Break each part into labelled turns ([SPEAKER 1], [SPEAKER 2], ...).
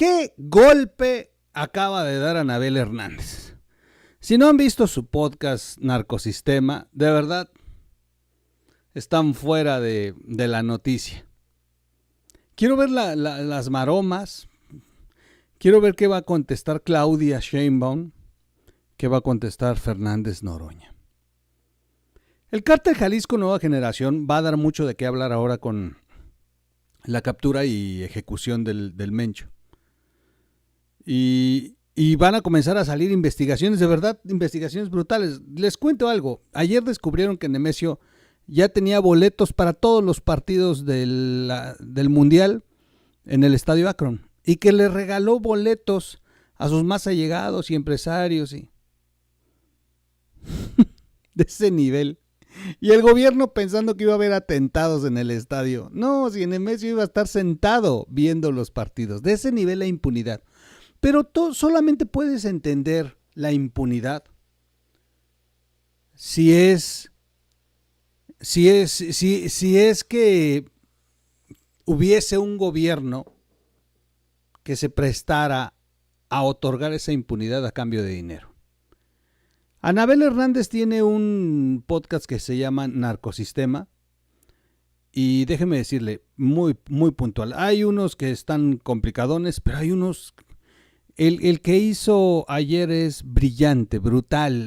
[SPEAKER 1] ¿Qué golpe acaba de dar Anabel Hernández? Si no han visto su podcast Narcosistema, de verdad están fuera de la noticia. Quiero ver las maromas. Quiero ver qué va a contestar Claudia Sheinbaum, qué va a contestar Fernández Noroña. El cártel Jalisco Nueva Generación va a dar mucho de qué hablar ahora con la captura y ejecución del Mencho. Y van a comenzar a salir investigaciones, de verdad, investigaciones brutales. Les cuento algo. Ayer descubrieron que Nemesio ya tenía boletos para todos los partidos del Mundial en el Estadio Akron. Y que le regaló boletos a sus más allegados y empresarios. Y de ese nivel. Y el gobierno pensando que iba a haber atentados en el estadio. No, si Nemesio iba a estar sentado viendo los partidos. De ese nivel la impunidad. Pero solamente puedes entender la impunidad si es que hubiese un gobierno que se prestara a otorgar esa impunidad a cambio de dinero. Anabel Hernández tiene un podcast que se llama Narcosistema y déjeme decirle, muy, muy puntual. Hay unos que están complicadones, pero hay unos... El que hizo ayer es brillante, brutal,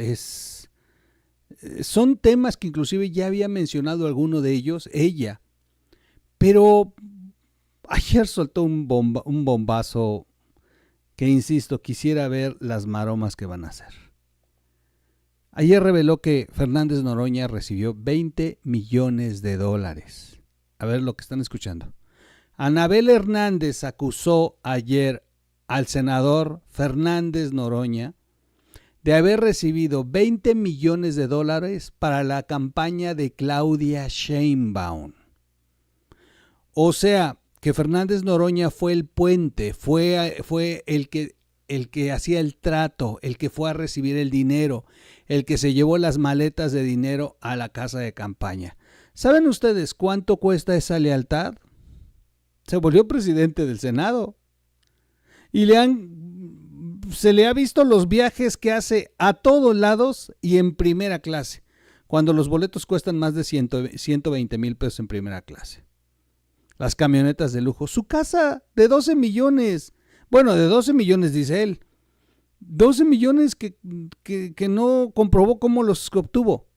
[SPEAKER 1] son temas que inclusive ya había mencionado alguno de ellos, ella, pero ayer soltó un bombazo que, insisto, quisiera ver las maromas que van a hacer. Ayer reveló que Fernández Noroña recibió $20 millones. A ver lo que están escuchando. Anabel Hernández acusó ayer al senador Fernández Noroña de haber recibido $20 millones para la campaña de Claudia Sheinbaum. O sea, que Fernández Noroña fue el puente, fue el que hacía el trato, el que fue a recibir el dinero, el que se llevó las maletas de dinero a la casa de campaña. ¿Saben ustedes cuánto cuesta esa lealtad? Se volvió presidente del Senado. Y se le ha visto los viajes que hace a todos lados y en primera clase, cuando los boletos cuestan más de 120 mil pesos en primera clase. Las camionetas de lujo, su casa de 12 millones, bueno, de 12 millones dice él, 12 millones que no comprobó cómo los obtuvo.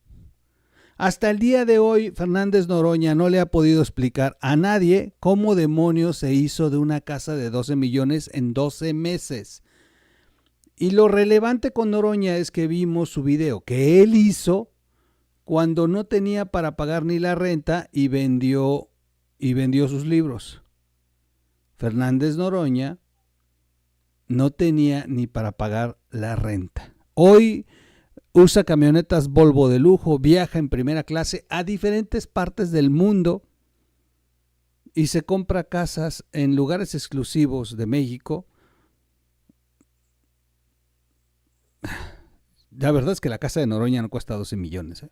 [SPEAKER 1] Hasta el día de hoy, Fernández Noroña no le ha podido explicar a nadie cómo demonios se hizo de una casa de 12 millones en 12 meses. Y lo relevante con Noroña es que vimos su video que él hizo cuando no tenía para pagar ni la renta y vendió sus libros. Fernández Noroña no tenía ni para pagar la renta. Hoy usa camionetas Volvo de lujo, viaja en primera clase a diferentes partes del mundo y se compra casas en lugares exclusivos de México. La verdad es que la casa de Noroña no cuesta 12 millones.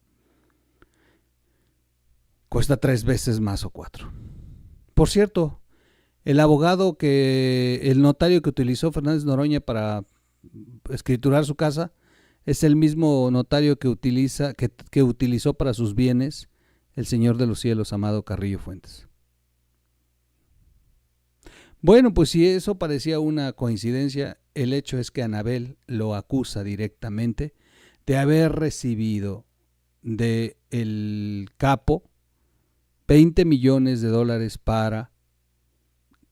[SPEAKER 1] Cuesta 3 veces más o 4. Por cierto, el notario que utilizó Fernández Noroña para escriturar su casa es el mismo notario que utilizó para sus bienes el señor de los cielos, Amado Carrillo Fuentes. Bueno, pues si eso parecía una coincidencia, el hecho es que Anabel lo acusa directamente de haber recibido del capo $20 millones para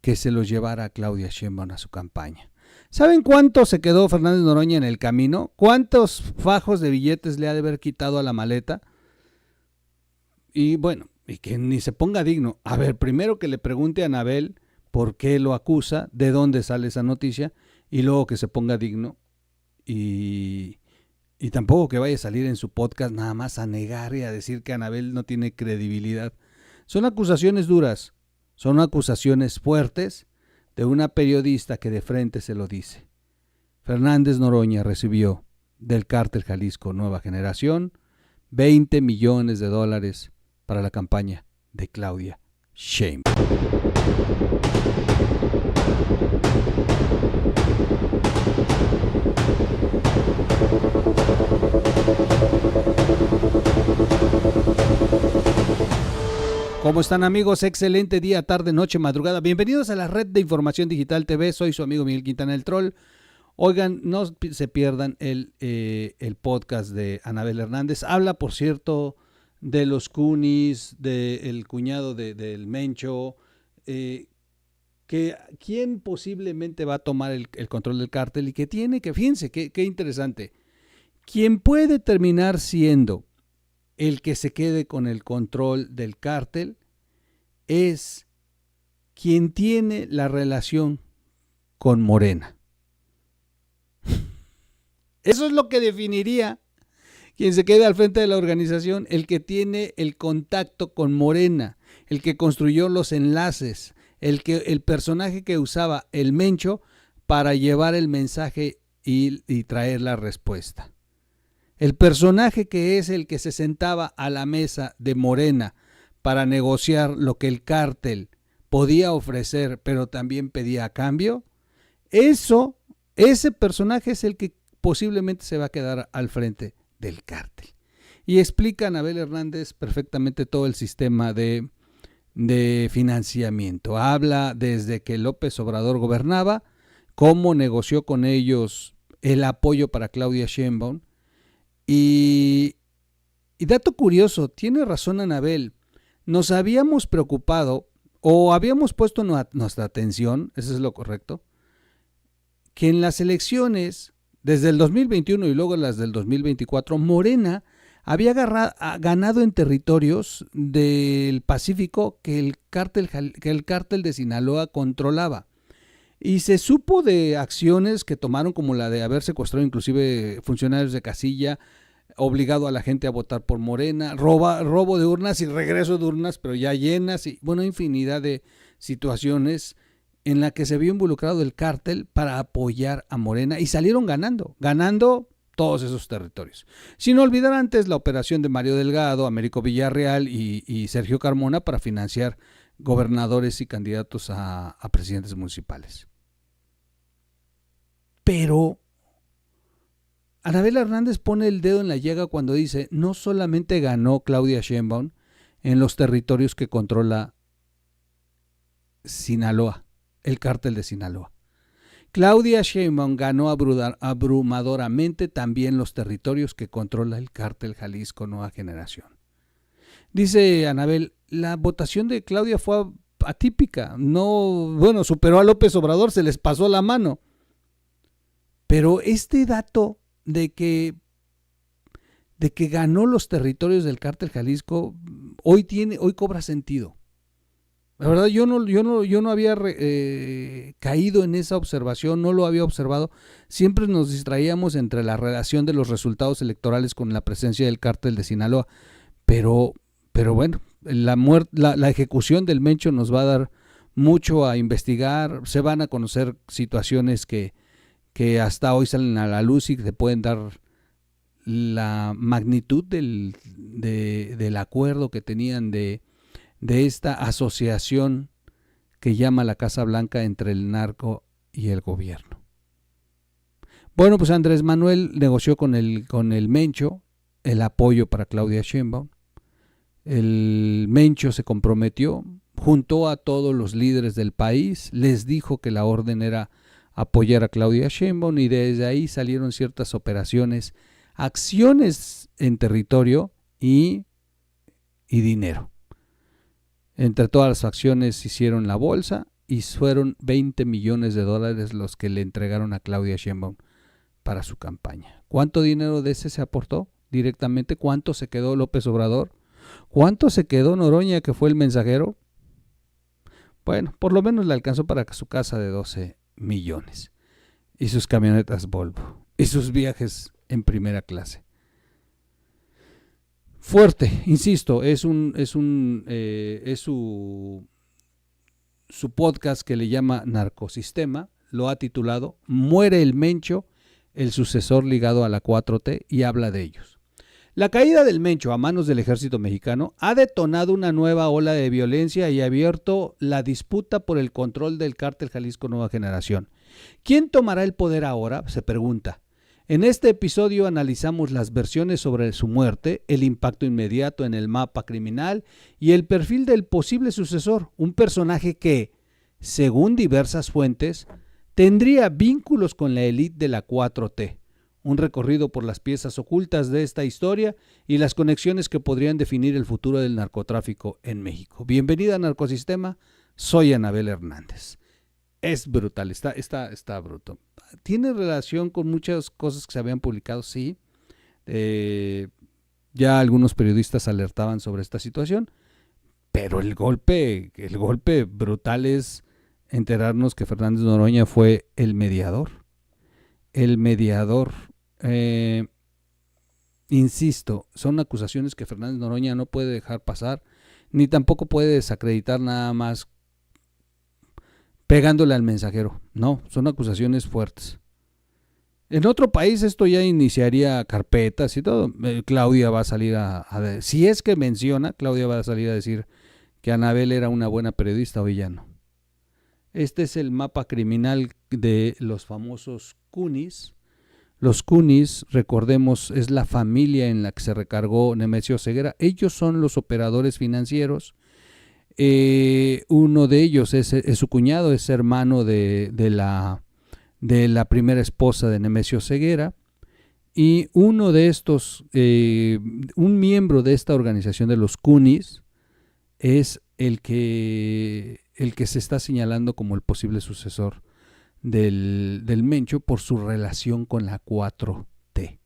[SPEAKER 1] que se los llevara a Claudia Sheinbaum a su campaña. ¿Saben cuánto se quedó Fernández Noroña en el camino? ¿Cuántos fajos de billetes le ha de haber quitado a la maleta? Y bueno, y que ni se ponga digno. A ver, primero que le pregunte a Anabel por qué lo acusa, de dónde sale esa noticia, y luego que se ponga digno. Y tampoco que vaya a salir en su podcast nada más a negar y a decir que Anabel no tiene credibilidad. Son acusaciones duras, son acusaciones fuertes, de una periodista que de frente se lo dice. Fernández Noroña recibió del cártel Jalisco Nueva Generación $20 millones para la campaña de Claudia Sheinbaum. ¿Cómo están, amigos? Excelente día, tarde, noche, madrugada. Bienvenidos a la red de Información Digital TV. Soy su amigo Miguel Quintana, el Troll. Oigan, no se pierdan el podcast de Anabel Hernández. Habla, por cierto, de los Kunis, del cuñado del Mencho, que quién posiblemente va a tomar el control del cártel y que tiene que, fíjense, qué interesante, quien puede terminar siendo el que se quede con el control del cártel es quien tiene la relación con Morena. Eso es lo que definiría quien se quede al frente de la organización, el que tiene el contacto con Morena, el que construyó los enlaces, el personaje que usaba el Mencho para llevar el mensaje y traer la respuesta. El personaje que es el que se sentaba a la mesa de Morena para negociar lo que el cártel podía ofrecer, pero también pedía a cambio, ese personaje es el que posiblemente se va a quedar al frente del cártel. Y explica Anabel Hernández perfectamente todo el sistema de financiamiento. Habla desde que López Obrador gobernaba, cómo negoció con ellos el apoyo para Claudia Sheinbaum. Y dato curioso, tiene razón Anabel, nos habíamos preocupado o habíamos puesto nuestra atención, eso es lo correcto, que en las elecciones, desde el 2021 y luego las del 2024, Morena había ganado en territorios del Pacífico que el cártel de Sinaloa controlaba. Y se supo de acciones que tomaron, como la de haber secuestrado inclusive funcionarios de casilla, obligado a la gente a votar por Morena, robo de urnas y regreso de urnas, pero ya llenas, y bueno, infinidad de situaciones en la que se vio involucrado el cártel para apoyar a Morena y salieron ganando todos esos territorios. Sin olvidar antes la operación de Mario Delgado, Américo Villarreal y Sergio Carmona para financiar gobernadores y candidatos a presidentes municipales. Pero Anabel Hernández pone el dedo en la llaga cuando dice, no solamente ganó Claudia Sheinbaum en los territorios que controla Sinaloa, el cártel de Sinaloa. Claudia Sheinbaum ganó abrumadoramente también los territorios que controla el cártel Jalisco Nueva Generación. Dice Anabel, la votación de Claudia fue atípica, superó a López Obrador, se les pasó la mano. Pero este dato de que ganó los territorios del cártel Jalisco hoy cobra sentido. La verdad, yo no había caído en esa observación, no lo había observado. Siempre nos distraíamos entre la relación de los resultados electorales con la presencia del cártel de Sinaloa. Pero bueno, la ejecución del Mencho nos va a dar mucho a investigar. Se van a conocer situaciones que hasta hoy salen a la luz y que te pueden dar la magnitud del acuerdo que tenían de esta asociación que llama la Casa Blanca entre el narco y el gobierno. Bueno, pues Andrés Manuel negoció con el Mencho el apoyo para Claudia Sheinbaum. El Mencho se comprometió, juntó a todos los líderes del país, les dijo que la orden era apoyar a Claudia Sheinbaum y desde ahí salieron ciertas operaciones, acciones en territorio y dinero. Entre todas las acciones hicieron la bolsa y fueron $20 millones los que le entregaron a Claudia Sheinbaum para su campaña. ¿Cuánto dinero de ese se aportó directamente? ¿Cuánto se quedó López Obrador? ¿Cuánto se quedó Noroña, que fue el mensajero? Bueno, por lo menos le alcanzó para su casa de 12 millones y sus camionetas Volvo y sus viajes en primera clase. Fuerte, insisto, es su podcast que le llama Narcosistema, lo ha titulado Muere el Mencho, el sucesor ligado a la 4T, y habla de ellos. La caída del Mencho a manos del ejército mexicano ha detonado una nueva ola de violencia y ha abierto la disputa por el control del cártel Jalisco Nueva Generación. ¿Quién tomará el poder ahora?, se pregunta. En este episodio analizamos las versiones sobre su muerte, el impacto inmediato en el mapa criminal y el perfil del posible sucesor, un personaje que, según diversas fuentes, tendría vínculos con la élite de la 4T. Un recorrido por las piezas ocultas de esta historia y las conexiones que podrían definir el futuro del narcotráfico en México. Bienvenida a Narcosistema, soy Anabel Hernández. Es brutal, está bruto. Tiene relación con muchas cosas que se habían publicado, sí. Ya algunos periodistas alertaban sobre esta situación, pero el golpe brutal es enterarnos que Fernández Noroña fue el mediador. Insisto, son acusaciones que Fernández Noroña no puede dejar pasar, ni tampoco puede desacreditar nada más pegándole al mensajero. No, son acusaciones fuertes. En otro país esto ya iniciaría carpetas y todo. Claudia va a salir si es que menciona, Claudia va a salir a decir que Anabel era una buena periodista o villano. Este es el mapa criminal de los famosos Kunis. Los Kunis, recordemos, es la familia en la que se recargó Nemesio Ceguera. Ellos son los operadores financieros. Uno de ellos es su cuñado, es hermano de la primera esposa de Nemesio Ceguera, y uno de estos, un miembro de esta organización de los Kunis, es el que se está señalando como el posible sucesor del Mencho por su relación con la 4T.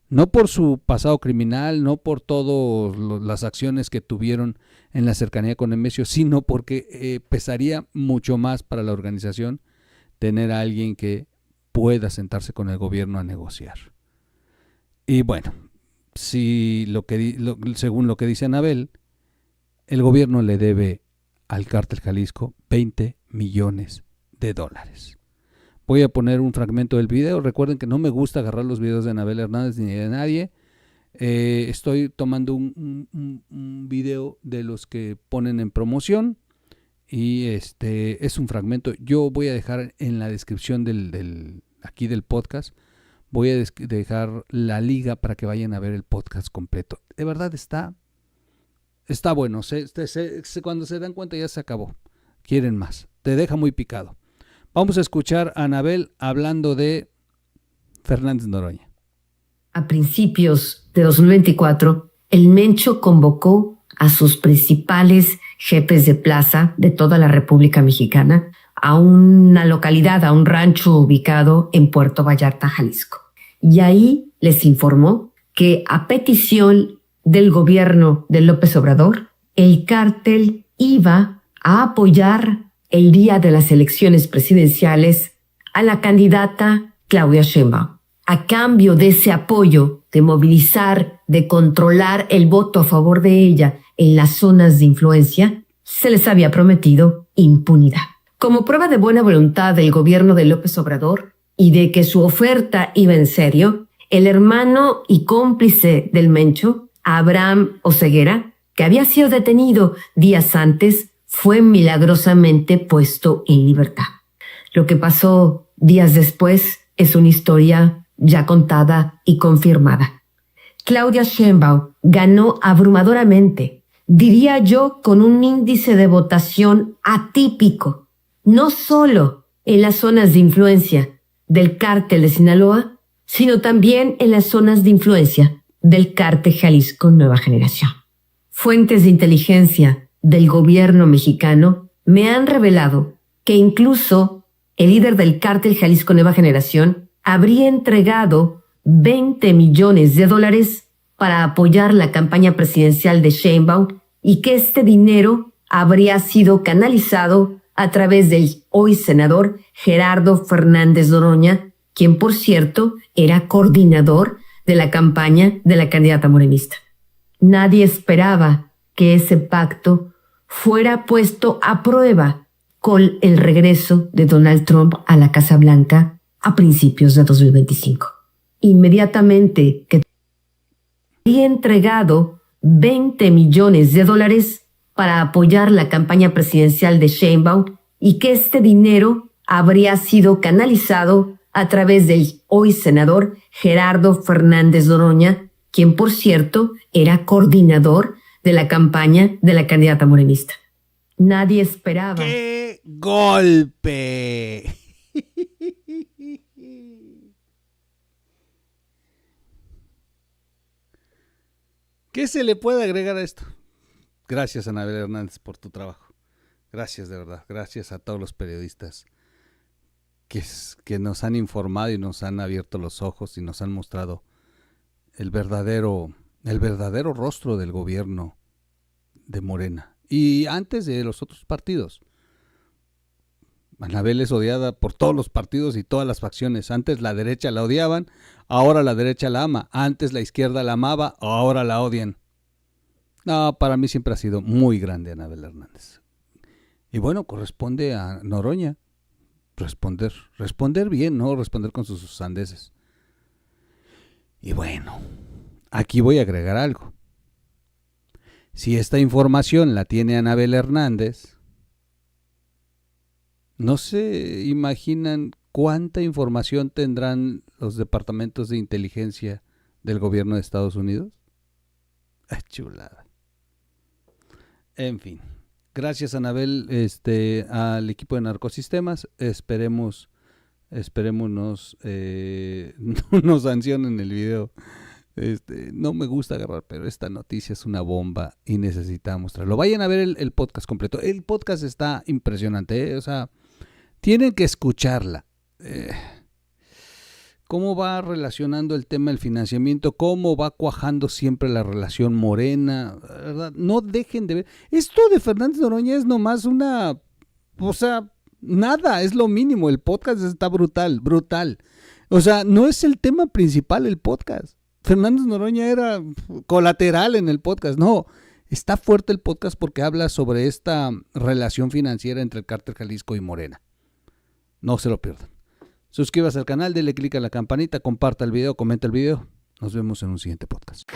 [SPEAKER 1] No por su pasado criminal, no por todas las acciones que tuvieron en la cercanía con Nemesio, sino porque pesaría mucho más para la organización tener a alguien que pueda sentarse con el gobierno a negociar. Y bueno, si según lo que dice Anabel, el gobierno le debe al Cártel Jalisco $20 millones. Voy a poner un fragmento del video. Recuerden que no me gusta agarrar los videos de Anabel Hernández ni de nadie. Estoy tomando un video de los que ponen en promoción y es un fragmento. Yo voy a dejar en la descripción aquí del podcast, voy a dejar la liga para que vayan a ver el podcast completo. De verdad está bueno. Cuando se dan cuenta ya se acabó. Quieren más. Te deja muy picado. Vamos a escuchar a Anabel hablando de Fernández Noroña.
[SPEAKER 2] A principios de 2024, el Mencho convocó a sus principales jefes de plaza de toda la República Mexicana a una localidad, a un rancho ubicado en Puerto Vallarta, Jalisco. Y ahí les informó que a petición del gobierno de López Obrador, el cártel iba a apoyar el día de las elecciones presidenciales a la candidata Claudia Sheinbaum. A cambio de ese apoyo, de movilizar, de controlar el voto a favor de ella en las zonas de influencia, se les había prometido impunidad. Como prueba de buena voluntad del gobierno de López Obrador y de que su oferta iba en serio, el hermano y cómplice del Mencho, Abraham Oseguera, que había sido detenido días antes, fue milagrosamente puesto en libertad. Lo que pasó días después es una historia ya contada y confirmada. Claudia Sheinbaum ganó abrumadoramente, diría yo, con un índice de votación atípico, no solo en las zonas de influencia del cártel de Sinaloa, sino también en las zonas de influencia del cártel Jalisco Nueva Generación. Fuentes de inteligencia del gobierno mexicano me han revelado que incluso el líder del cártel Jalisco Nueva Generación habría entregado $20 millones para apoyar la campaña presidencial de Sheinbaum y que este dinero habría sido canalizado a través del hoy senador Gerardo Fernández Noroña, quien por cierto era coordinador de la campaña de la candidata morenista. Nadie esperaba que ese pacto fuera puesto a prueba con el regreso de Donald Trump a la Casa Blanca a principios de 2025. Inmediatamente que había entregado $20 millones para apoyar la campaña presidencial de Sheinbaum y que este dinero habría sido canalizado a través del hoy senador Gerardo Fernández Noroña, quien por cierto era coordinador de la campaña de la candidata morenista. Nadie esperaba.
[SPEAKER 1] ¡Qué golpe! ¿Qué se le puede agregar a esto? Gracias, Anabel Hernández, por tu trabajo. Gracias, de verdad. Gracias a todos los periodistas que nos han informado y nos han abierto los ojos y nos han mostrado el verdadero rostro del gobierno de Morena. Y antes de los otros partidos. Anabel es odiada por todos los partidos y todas las facciones. Antes la derecha la odiaban, ahora la derecha la ama. Antes la izquierda la amaba, ahora la odian. No, para mí siempre ha sido muy grande Anabel Hernández. Y bueno, corresponde a Noroña responder bien, no responder con sus sandeces. Y bueno, aquí voy a agregar algo. Si esta información la tiene Anabel Hernández, ¿no se imaginan cuánta información tendrán los departamentos de inteligencia del gobierno de Estados Unidos? Chulada. En fin, gracias Anabel, al equipo de Narcosistemas. Esperemos no nos sancionen el video. No me gusta agarrar, pero esta noticia es una bomba y necesitamos mostrarlo. Vayan a ver el podcast completo. El podcast está impresionante, o sea, tienen que escucharla. Cómo va relacionando el tema del financiamiento, cómo va cuajando siempre la relación Morena, ¿verdad? No dejen de ver. Esto de Fernández Noroña es nomás nada, es lo mínimo. El podcast está brutal. O sea, no es el tema principal el podcast. Fernández Noroña era colateral en el podcast. No, está fuerte el podcast porque habla sobre esta relación financiera entre el Cártel Jalisco y Morena. No se lo pierdan. Suscríbase al canal, dele click a la campanita, comparta el video, comenta el video. Nos vemos en un siguiente podcast.